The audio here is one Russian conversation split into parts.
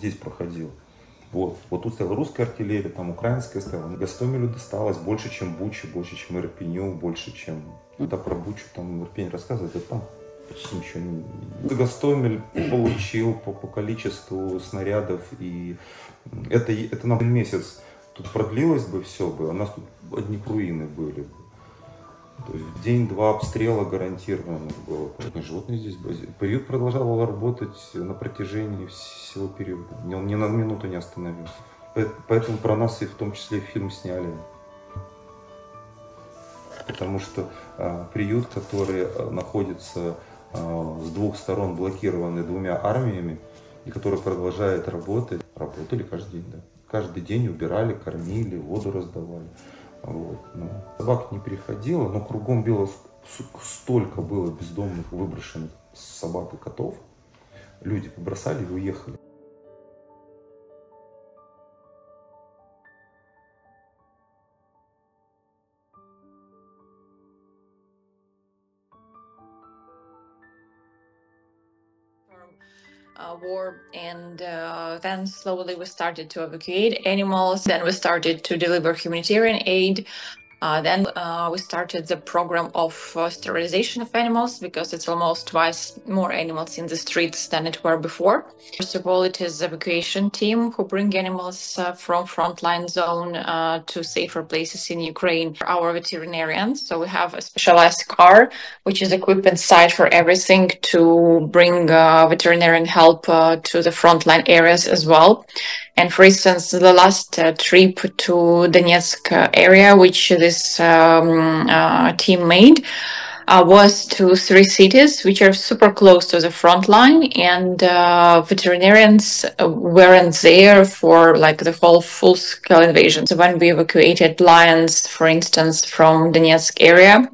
здесь проходил. Вот тут стояла русская артиллерия, там украинская стояла. Гостомелю досталось больше, чем Буче, больше, чем Ирпеню, больше, чем... Да, про Бучу там Ирпень рассказывает, это там почти ничего не... Гостомель получил по количеству снарядов, и это на месяц тут продлилось бы все бы, у нас тут одни руины были бы. То есть в день-два обстрела гарантированно было. Животные здесь базируются. Приют продолжал работать на протяжении всего периода. Он ни на минуту не остановился. Поэтому про нас и в том числе фильм сняли. Потому что приют, который находится с двух сторон блокированный двумя армиями, и который продолжает работать, работали каждый день, да. Каждый день убирали, кормили, воду раздавали. Вот. Собак не приходило, но кругом было столько было бездомных, выброшенных собак и котов. Люди побросали и уехали. War, and then slowly we started to evacuate animals. Then we started to deliver humanitarian aid. Then we started the program of sterilization of animals, because it's almost twice more animals in the streets than it were before. First of all, it is the evacuation team who bring animals from frontline zone to safer places in Ukraine. Our veterinarians, so we have a specialized car which is equipped inside for everything to bring veterinarian help to the frontline areas as well. And for instance, the last trip to Donetsk area, which this team made, was to 3 cities which are super close to the front line, and veterinarians weren't there for like the whole full-scale invasion. So when we evacuated lions, for instance, from Donetsk area,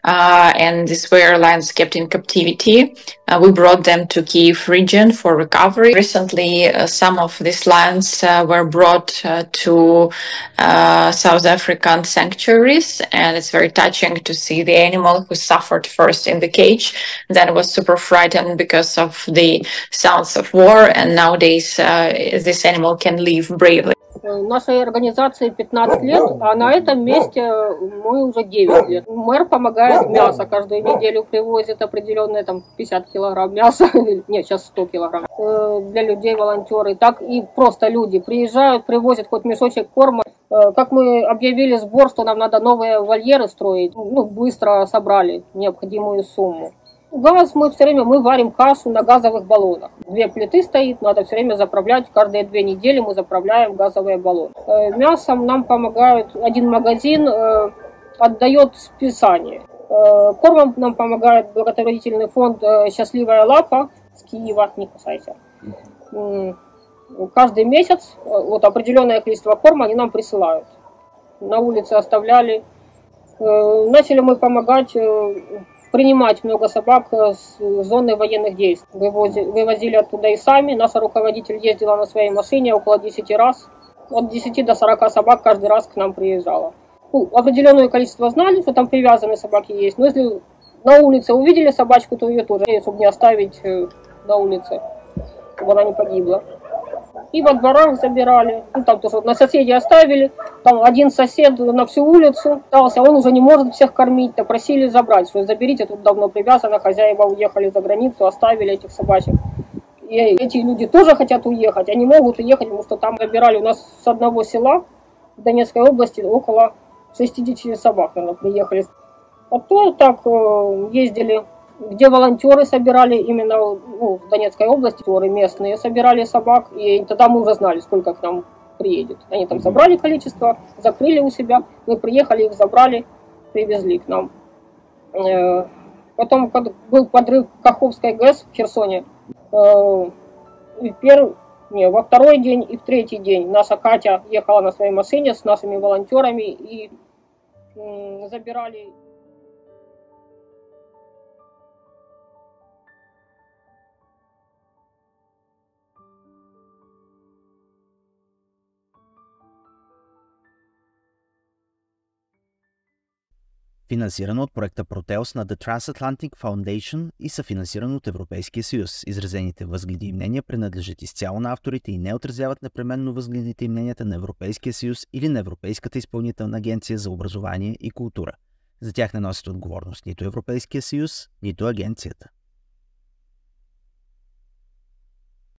and these were lions kept in captivity, we brought them to Kyiv region for recovery. Recently, some of these lions were brought to South African sanctuaries, and it's very touching to see the animal who suffered first in the cage, then was super frightened because of the sounds of war, and nowadays this animal can live bravely. Нашей организации 15 лет, а на этом месте мы уже 9 лет. Мэр помогает мясо, каждую неделю привозит определенное там 50 килограмм мяса, нет, сейчас 100 килограмм, для людей волонтеры. Так и просто люди приезжают, привозят хоть мешочек корма. Как мы объявили сбор, что нам надо новые вольеры строить, быстро собрали необходимую сумму. Газ мы все время, мы варим кашу на газовых баллонах. 2 плиты стоит, надо все время заправлять. Каждые 2 недели мы заправляем газовые баллоны. Мясом нам помогают, один магазин отдает списание. Кормом нам помогает благотворительный фонд «Счастливая лапа» с Киева, не касайся. Каждый месяц вот определенное количество корма они нам присылают. На улице оставляли. Начали мы помогать... принимать много собак с зоны военных действий. Вывозили оттуда и сами. Наша руководитель ездила на своей машине около 10 раз. От 10 до 40 собак каждый раз к нам приезжала. Определенное количество знали, что там привязанные собаки есть. Но если на улице увидели собачку, то ее тоже, чтобы не оставить на улице, чтобы она не погибла. И во дворах забирали, там тоже на соседей оставили, там один сосед на всю улицу остался, он уже не может всех кормить, то просили забрать, что заберите, тут давно привязано, хозяева уехали за границу, оставили этих собачек. И эти люди тоже хотят уехать, они могут уехать, потому что там забирали у нас с одного села в Донецкой области около 60 собак, наверное, приехали. А то так ездили, где волонтеры собирали именно в Донецкой области, местные собирали собак, и тогда мы уже знали, сколько к нам приедет. Они там собрали количество, закрыли у себя, мы приехали, их забрали, привезли к нам. Потом был подрыв Каховской ГЭС в Херсоне. Во второй день и в третий день наша Катя ехала на своей машине с нашими волонтерами и забирали. финансирано от проекта Протеос на The Transatlantic Foundation и съфинансирано от Европейския съюз. Изразените възгледи и мнения принадлежат изцяло на авторите и не отразяват непременно възгледите и мненията на Европейския съюз или на Европейската изпълнителна агенция за образование и култура. За тях не носят отговорност нито Европейския съюз, нито агенцията.